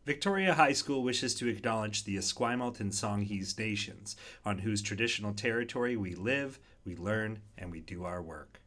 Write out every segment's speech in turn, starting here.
Victoria High School wishes to acknowledge the Esquimalt and Songhees nations, on whose traditional territory we live, we learn, and we do our work.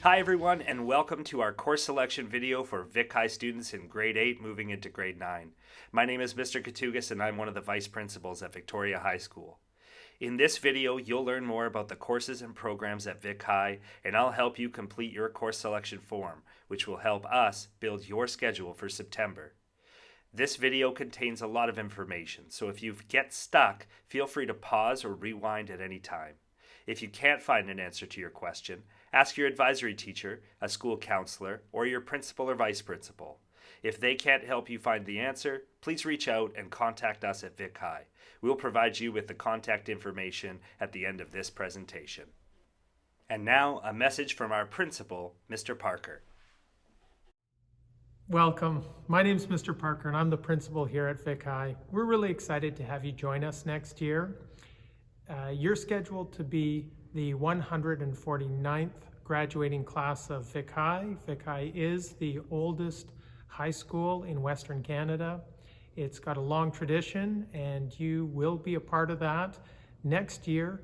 Hi everyone, and welcome to our course selection video for Vic High students in grade 8 moving into grade 9. My name is Mr. Katugas and I'm one of the vice principals at Victoria High School. In this video, you'll learn more about the courses and programs at Vic High, and I'll help you complete your course selection form, which will help us build your schedule for September. This video contains a lot of information, so if you get stuck, feel free to pause or rewind at any time. If you can't find an answer to your question, ask your advisory teacher, a school counselor, or your principal or vice principal. If they can't help you find the answer, please reach out and contact us at Vic High. We'll provide you with the contact information at the end of this presentation. And now, a message from our principal, Mr. Parker. Welcome. My name is Mr. Parker and I'm the principal here at Vic High. We're really excited to have you join us next year. You're scheduled to be the 149th graduating class of Vic High. Vic High is the oldest high school in Western Canada. It's got a long tradition and you will be a part of that. Next year,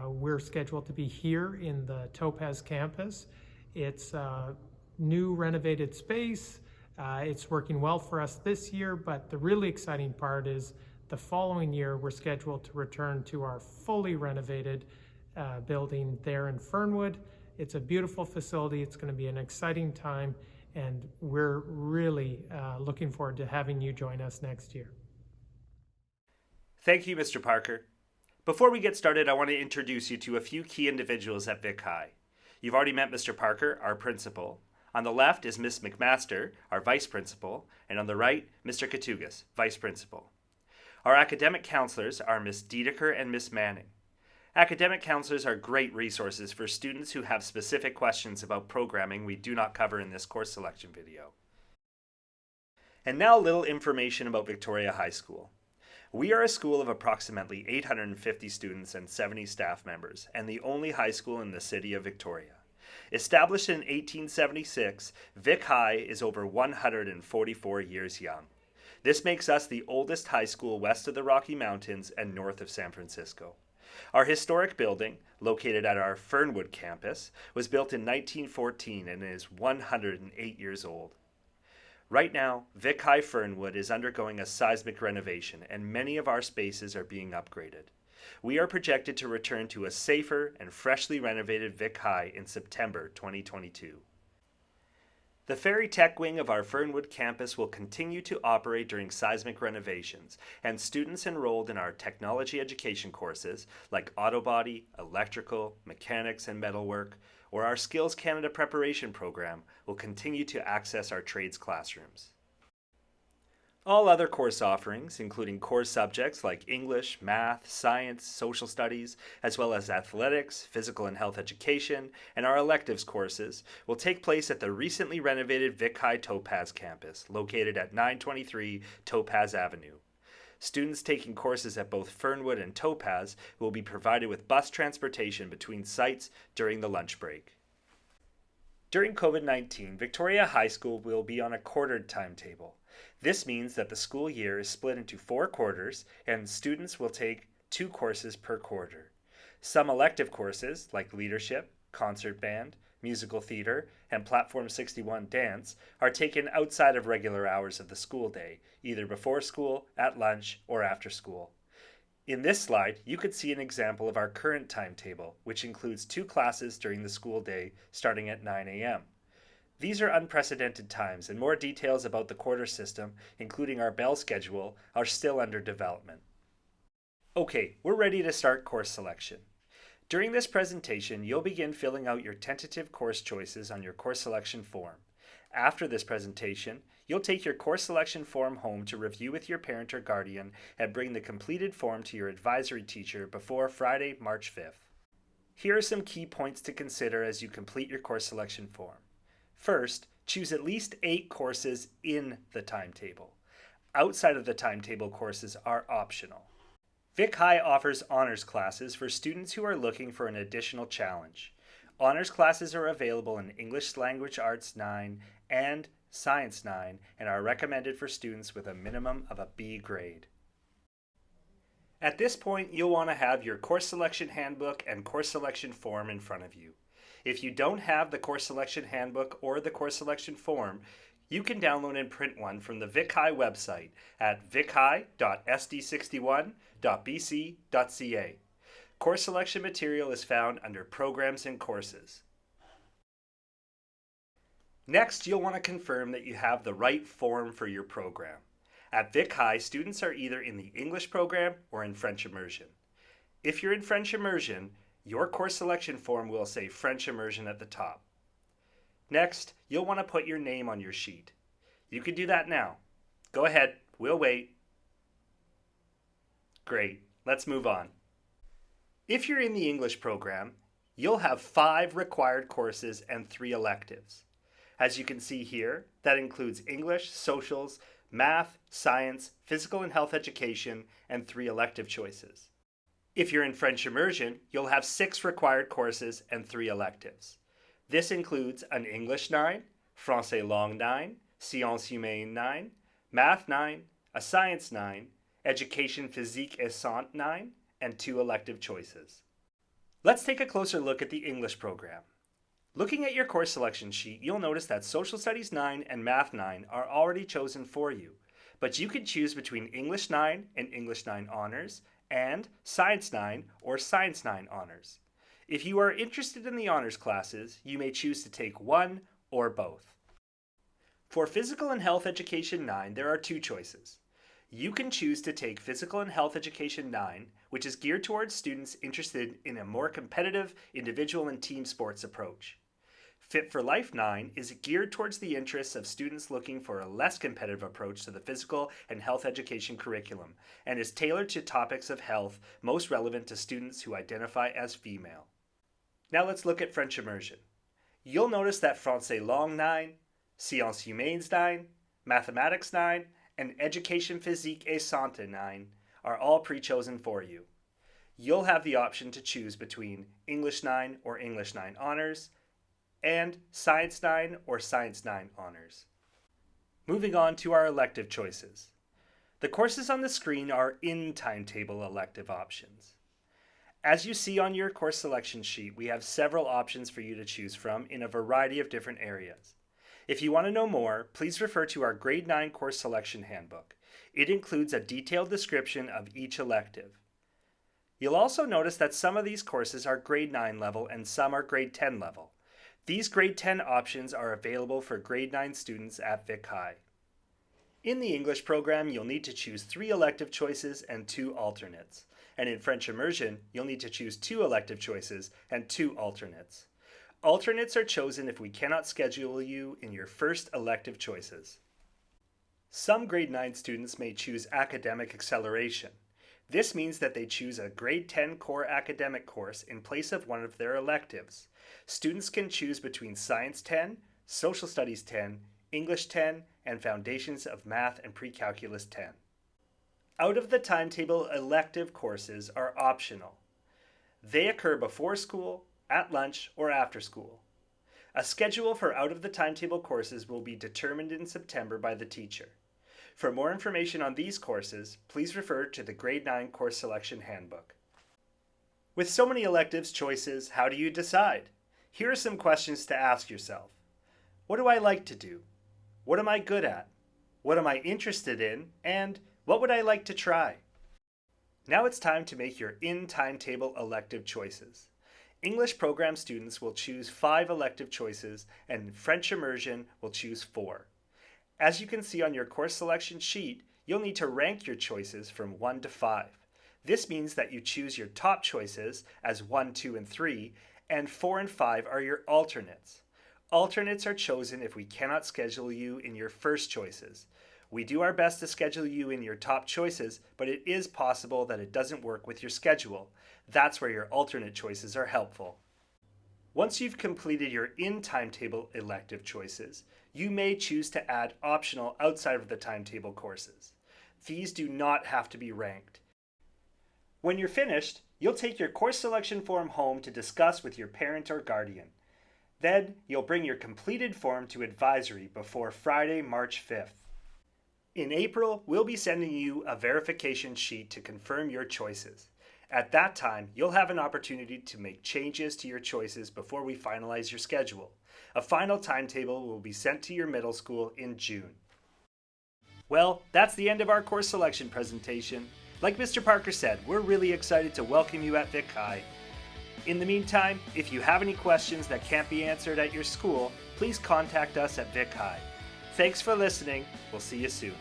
we're scheduled to be here in the Topaz Campus. It's a new renovated space. It's working well for us this year, but the really exciting part is the following year, we're scheduled to return to our fully renovated building there in Fernwood. It's a beautiful facility. It's going to be an exciting time, and we're really looking forward to having you join us next year. Thank you, Mr. Parker. Before we get started, I want to introduce you to a few key individuals at Vic High. You've already met Mr. Parker, our principal. On the left is Miss McMaster, our vice principal, and on the right, Mr. Katugas, vice principal. Our academic counselors are Miss Dedeker and Miss Manning. Academic counselors are great resources for students who have specific questions about programming we do not cover in this course selection video. And now a little information about Victoria High School. We are a school of approximately 850 students and 70 staff members, and the only high school in the city of Victoria. Established in 1876, Vic High is over 144 years young. This makes us the oldest high school west of the Rocky Mountains and north of San Francisco. Our historic building, located at our Fernwood Campus, was built in 1914 and is 108 years old. Right now, Vic High Fernwood is undergoing a seismic renovation and many of our spaces are being upgraded. We are projected to return to a safer and freshly renovated Vic High in September 2022. The Ferry Tech wing of our Fernwood campus will continue to operate during seismic renovations, and students enrolled in our technology education courses like Autobody, Electrical, Mechanics, and Metalwork, or our Skills Canada preparation program will continue to access our trades classrooms. All other course offerings, including core subjects like English, Math, Science, Social Studies, as well as Athletics, Physical and Health Education, and our Electives courses, will take place at the recently renovated Vic High Topaz Campus, located at 923 Topaz Avenue. Students taking courses at both Fernwood and Topaz will be provided with bus transportation between sites during the lunch break. During COVID-19, Victoria High School will be on a quartered timetable. This means that the school year is split into 4 quarters and students will take 2 courses per quarter. Some elective courses, like Leadership, Concert Band, Musical Theater, and Platform 61 Dance, are taken outside of regular hours of the school day, either before school, at lunch, or after school. In this slide, you could see an example of our current timetable, which includes 2 classes during the school day starting at 9 a.m. These are unprecedented times, and more details about the quarter system, including our bell schedule, are still under development. Okay, we're ready to start course selection. During this presentation, you'll begin filling out your tentative course choices on your course selection form. After this presentation, you'll take your course selection form home to review with your parent or guardian and bring the completed form to your advisory teacher before Friday, March 5th. Here are some key points to consider as you complete your course selection form. First, choose at least 8 courses in the timetable. Outside of the timetable, courses are optional. Vic High offers honors classes for students who are looking for an additional challenge. Honors classes are available in English Language Arts 9 and Science 9 and are recommended for students with a minimum of a B grade. At this point, you'll want to have your course selection handbook and course selection form in front of you. If you don't have the course selection handbook or the course selection form, you can download and print one from the Vic High website at vichigh.sd61.bc.ca. Course selection material is found under Programs and Courses. Next, you'll want to confirm that you have the right form for your program. At Vic High, students are either in the English program or in French Immersion. If you're in French Immersion, your course selection form will say French Immersion at the top. Next, you'll want to put your name on your sheet. You can do that now. Go ahead, we'll wait. Great, let's move on. If you're in the English program, you'll have 5 required courses and 3 electives. As you can see here, that includes English, Socials, Math, Science, Physical and Health Education, and 3 elective choices. If you're in French Immersion, you'll have 6 required courses and 3 electives. This includes an English 9, Français Langue 9, Sciences Humaines 9, Math 9, a Science 9, Education Physique et Santé 9, and 2 elective choices. Let's take a closer look at the English program. Looking at your course selection sheet, you'll notice that Social Studies 9 and Math 9 are already chosen for you, but you can choose between English 9 and English 9 Honors and Science 9 or Science 9 Honors. If you are interested in the honors classes, you may choose to take one or both. For Physical and Health Education 9, there are 2 choices. You can choose to take Physical and Health Education 9, which is geared towards students interested in a more competitive individual and team sports approach. Fit for Life 9 is geared towards the interests of students looking for a less competitive approach to the physical and health education curriculum and is tailored to topics of health most relevant to students who identify as female. Now let's look at French Immersion. You'll notice that Français Langue 9, Sciences Humaines 9, Mathematics 9, and Education Physique et Santé 9 are all pre-chosen for you. You'll have the option to choose between English 9 or English 9 Honors and Science 9 or Science 9 Honors. Moving on to our elective choices. The courses on the screen are in timetable elective options. As you see on your course selection sheet, we have several options for you to choose from in a variety of different areas. If you want to know more, please refer to our Grade 9 Course Selection Handbook. It includes a detailed description of each elective. You'll also notice that some of these courses are Grade 9 level and some are Grade 10 level. These Grade 10 options are available for Grade 9 students at Vic High. In the English program, you'll need to choose 3 elective choices and 2 alternates. And in French Immersion, you'll need to choose 2 elective choices and 2 alternates. Alternates are chosen if we cannot schedule you in your first elective choices. Some Grade 9 students may choose Academic Acceleration. This means that they choose a Grade 10 core academic course in place of one of their electives. Students can choose between Science 10, Social Studies 10, English 10, and Foundations of Math and Pre-Calculus 10. Out of the timetable elective courses are optional. They occur before school, at lunch, or after school. A schedule for out of the timetable courses will be determined in September by the teacher. For more information on these courses, please refer to the Grade 9 Course Selection Handbook. With so many electives choices, how do you decide? Here are some questions to ask yourself. What do I like to do? What am I good at? What am I interested in? And what would I like to try? Now it's time to make your in-timetable elective choices. English program students will choose 5 elective choices and French Immersion will choose 4. As you can see on your course selection sheet, you'll need to rank your choices from 1 to 5. This means that you choose your top choices as 1, 2, and 3, and 4 and 5 are your alternates. Alternates are chosen if we cannot schedule you in your first choices. We do our best to schedule you in your top choices, but it is possible that it doesn't work with your schedule. That's where your alternate choices are helpful. Once you've completed your in-timetable elective choices, you may choose to add optional outside of the timetable courses. These do not have to be ranked. When you're finished, you'll take your course selection form home to discuss with your parent or guardian. Then, you'll bring your completed form to advisory before Friday, March 5th. In April, we'll be sending you a verification sheet to confirm your choices. At that time, you'll have an opportunity to make changes to your choices before we finalize your schedule. A final timetable will be sent to your middle school in June. Well, that's the end of our course selection presentation. Like Mr. Parker said, we're really excited to welcome you at Vic High. In the meantime, if you have any questions that can't be answered at your school, please contact us at Vic High. Thanks for listening. We'll see you soon.